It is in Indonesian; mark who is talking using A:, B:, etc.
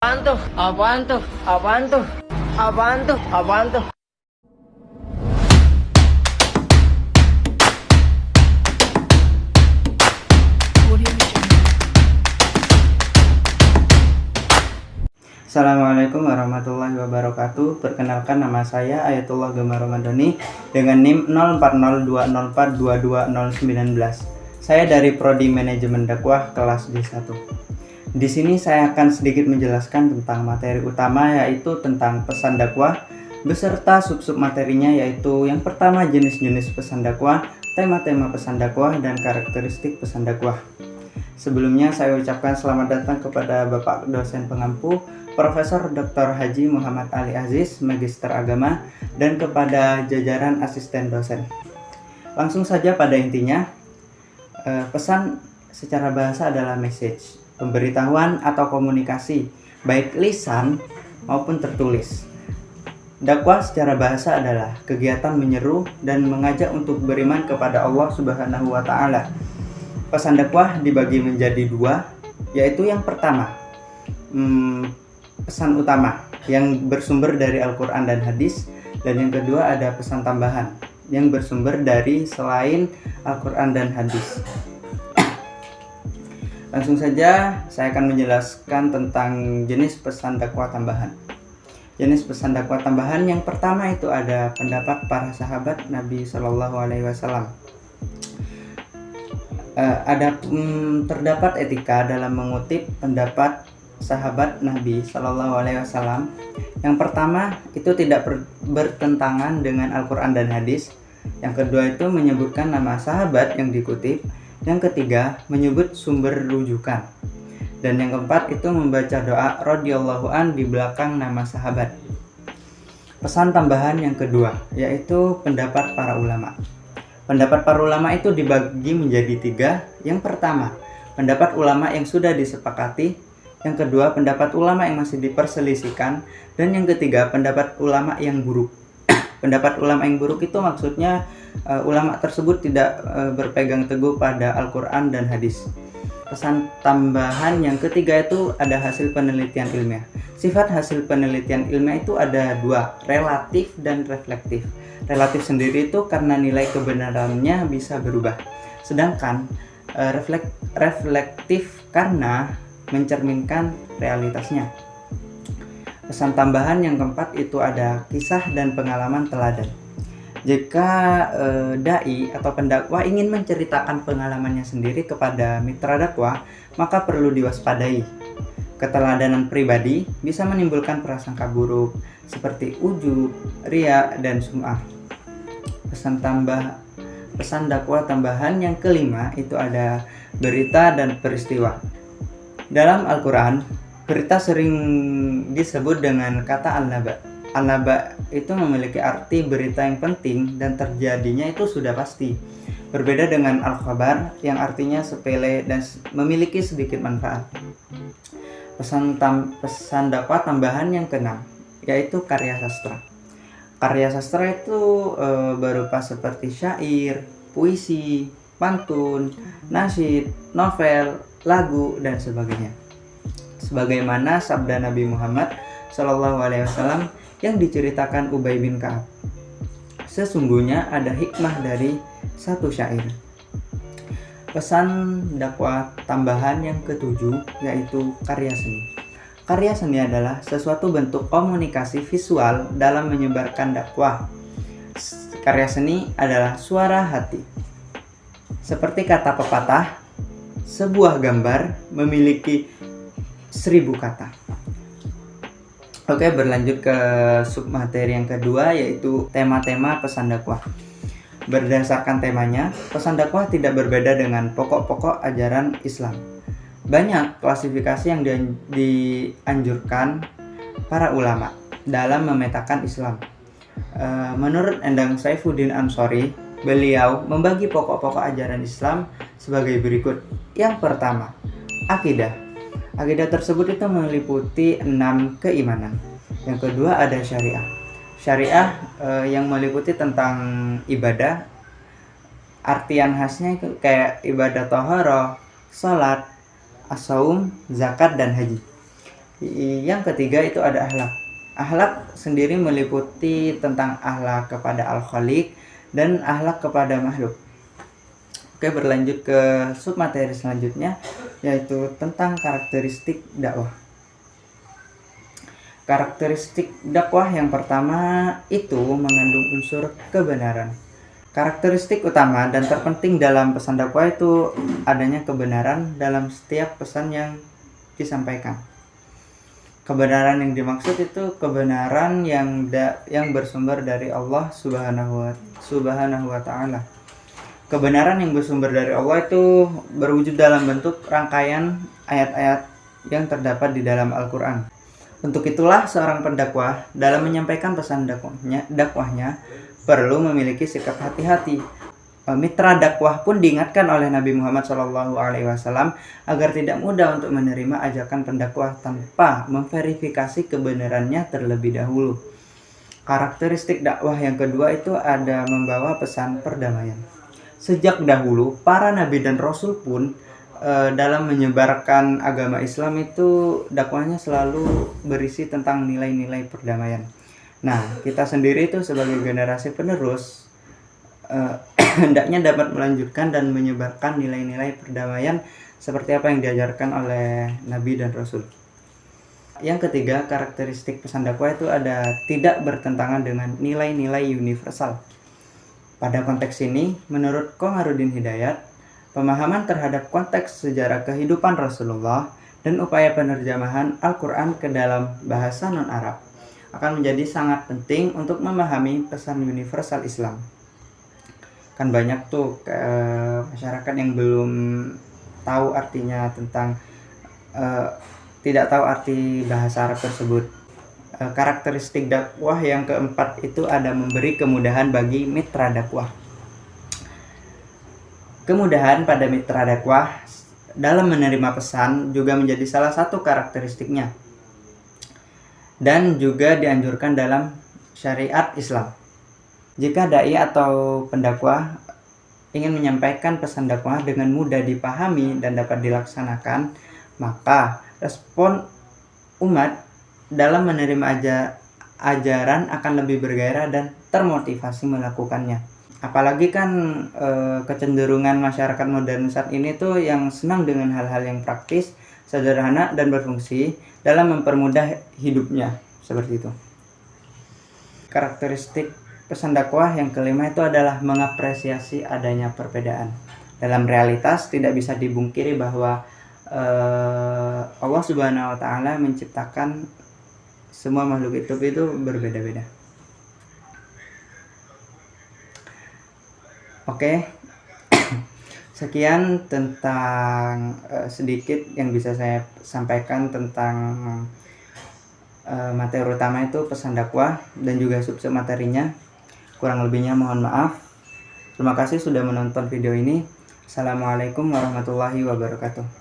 A: Apaan tuh? Apaan tuh? Apaan tuh? Apaan tuh? Apaan tuh?
B: Assalamualaikum warahmatullahi wabarakatuh. Perkenalkan, nama saya Ayatullah Gemma Ramadhani dengan NIM 040204222019. Saya dari Prodi Manajemen Dakwah kelas D1. Di sini saya akan sedikit menjelaskan tentang materi utama, yaitu tentang pesan dakwah beserta sub-sub materinya, yaitu yang pertama jenis-jenis pesan dakwah, tema-tema pesan dakwah, dan karakteristik pesan dakwah. Sebelumnya saya ucapkan selamat datang kepada Bapak dosen pengampu Profesor Dr. Haji Muhammad Ali Aziz, Magister Agama, dan kepada jajaran asisten dosen. Langsung saja pada intinya, pesan secara bahasa adalah message, pemberitahuan atau komunikasi, baik lisan maupun tertulis. Dakwah secara bahasa adalah kegiatan menyeru dan mengajak untuk beriman kepada Allah Subhanahu wa Ta'ala. Pesan dakwah dibagi menjadi dua, yaitu yang pertama, pesan utama yang bersumber dari Al-Quran dan hadis, dan yang kedua ada pesan tambahan yang bersumber dari selain Al-Quran dan hadis. Langsung saja saya akan menjelaskan tentang jenis pesan dakwah tambahan. Jenis pesan dakwah tambahan yang pertama itu ada pendapat para sahabat Nabi Shallallahu Alaihi Wasallam. Terdapat etika dalam mengutip pendapat sahabat Nabi Shallallahu Alaihi Wasallam. Yang pertama itu tidak bertentangan dengan Al-Quran dan hadis. Yang kedua itu menyebutkan nama sahabat yang dikutip. Yang ketiga menyebut sumber rujukan. Dan yang keempat itu membaca doa radhiyallahu an di belakang nama sahabat. Pesan tambahan yang kedua yaitu pendapat para ulama. Pendapat para ulama itu dibagi menjadi tiga. Yang pertama, pendapat ulama yang sudah disepakati. Yang kedua, pendapat ulama yang masih diperselisihkan. Dan yang ketiga, pendapat ulama yang buruk. Pendapat ulama yang buruk itu maksudnya ulama tersebut tidak berpegang teguh pada Al-Quran dan hadis. Pesan tambahan yang ketiga itu ada hasil penelitian ilmiah. Sifat hasil penelitian ilmiah itu ada dua, relatif dan reflektif. Relatif sendiri itu karena nilai kebenarannya bisa berubah. Sedangkan reflektif karena mencerminkan realitasnya. Pesan tambahan yang keempat itu ada kisah dan pengalaman teladan. Jika dai atau pendakwah ingin menceritakan pengalamannya sendiri kepada mitra dakwah, maka perlu diwaspadai. Keteladanan pribadi bisa menimbulkan prasangka buruk seperti ujub, riya, dan sum'ah. Pesan dakwah tambahan yang kelima itu ada berita dan peristiwa. Dalam Al-Quran, berita sering disebut dengan kata al-naba. Al-naba itu memiliki arti berita yang penting dan terjadinya itu sudah pasti. Berbeda dengan al-khabar yang artinya sepele dan memiliki sedikit manfaat. Pesan dakwah tambahan yang keenam yaitu karya sastra. Karya sastra itu berupa seperti syair, puisi, pantun, nasyid, novel, lagu, dan sebagainya. Sebagaimana sabda Nabi Muhammad SAW yang diceritakan Ubay bin Ka'ab. Sesungguhnya ada hikmah dari satu syair. Pesan dakwah tambahan yang ketujuh yaitu karya seni. Karya seni adalah sesuatu bentuk komunikasi visual dalam menyebarkan dakwah. Karya seni adalah suara hati. Seperti kata pepatah, sebuah gambar memiliki 1000 kata. Oke, berlanjut ke submateri yang kedua yaitu tema-tema pesan dakwah. Berdasarkan temanya, pesan dakwah tidak berbeda dengan pokok-pokok ajaran Islam. Banyak klasifikasi yang dianjurkan para ulama dalam memetakan Islam. Menurut Endang Saifuddin Ansori, beliau membagi pokok-pokok ajaran Islam sebagai berikut. Yang pertama, akidah. Akidah tersebut itu meliputi 6 keimanan. Yang kedua ada syariah. Syariah yang meliputi tentang ibadah. Artian khasnya kayak ibadah taharah, salat, as-saum, zakat, dan haji. Yang ketiga itu ada akhlak. Akhlak sendiri meliputi tentang akhlak kepada Al-Khaliq dan akhlak kepada makhluk. Oke, berlanjut ke submateri selanjutnya, yaitu tentang karakteristik dakwah. Karakteristik dakwah yang pertama itu mengandung unsur kebenaran. Karakteristik utama dan terpenting dalam pesan dakwah itu adanya kebenaran dalam setiap pesan yang disampaikan. Kebenaran yang dimaksud itu kebenaran yang bersumber dari Allah Subhanahu wa taala. Kebenaran yang bersumber dari Allah itu berwujud dalam bentuk rangkaian ayat-ayat yang terdapat di dalam Al-Qur'an. Untuk itulah seorang pendakwah dalam menyampaikan pesan dakwahnya perlu memiliki sikap hati-hati. Mitra dakwah pun diingatkan oleh Nabi Muhammad SAW agar tidak mudah untuk menerima ajakan pendakwah tanpa memverifikasi kebenarannya terlebih dahulu. Karakteristik dakwah yang kedua itu ada membawa pesan perdamaian. Sejak dahulu para nabi dan rasul pun dalam menyebarkan agama Islam itu dakwahnya selalu berisi tentang nilai-nilai perdamaian. Nah, kita sendiri itu sebagai generasi penerus hendaknya dapat melanjutkan dan menyebarkan nilai-nilai perdamaian seperti apa yang diajarkan oleh Nabi dan Rasul. Yang ketiga, karakteristik pesan dakwah itu ada tidak bertentangan dengan nilai-nilai universal. Pada konteks ini, menurut Komarudin Hidayat, pemahaman terhadap konteks sejarah kehidupan Rasulullah dan upaya penerjemahan Al-Quran ke dalam bahasa non-Arab akan menjadi sangat penting untuk memahami pesan universal Islam. Kan banyak tuh masyarakat yang belum tahu artinya tentang tidak tahu arti bahasa Arab tersebut. Karakteristik dakwah yang keempat itu ada memberi kemudahan bagi mitra dakwah. Kemudahan pada mitra dakwah dalam menerima pesan juga menjadi salah satu karakteristiknya dan juga dianjurkan dalam syariat Islam. Jika dai atau pendakwah ingin menyampaikan pesan dakwah dengan mudah dipahami dan dapat dilaksanakan, maka respon umat dalam menerima ajaran akan lebih bergairah dan termotivasi melakukannya. Apalagi kan kecenderungan masyarakat modern saat ini tuh yang senang dengan hal-hal yang praktis, sederhana, dan berfungsi dalam mempermudah hidupnya, seperti itu. Karakteristik pesan dakwah yang kelima itu adalah mengapresiasi adanya perbedaan. Dalam realitas tidak bisa dibungkiri bahwa Allah Subhanahu wa taala menciptakan semua makhluk hidup itu berbeda-beda. Oke, sekian tentang sedikit yang bisa saya sampaikan tentang materi utama itu pesan dakwah dan juga sub-sub materinya. Kurang lebihnya mohon maaf. Terima kasih sudah menonton video ini. Assalamualaikum warahmatullahi wabarakatuh.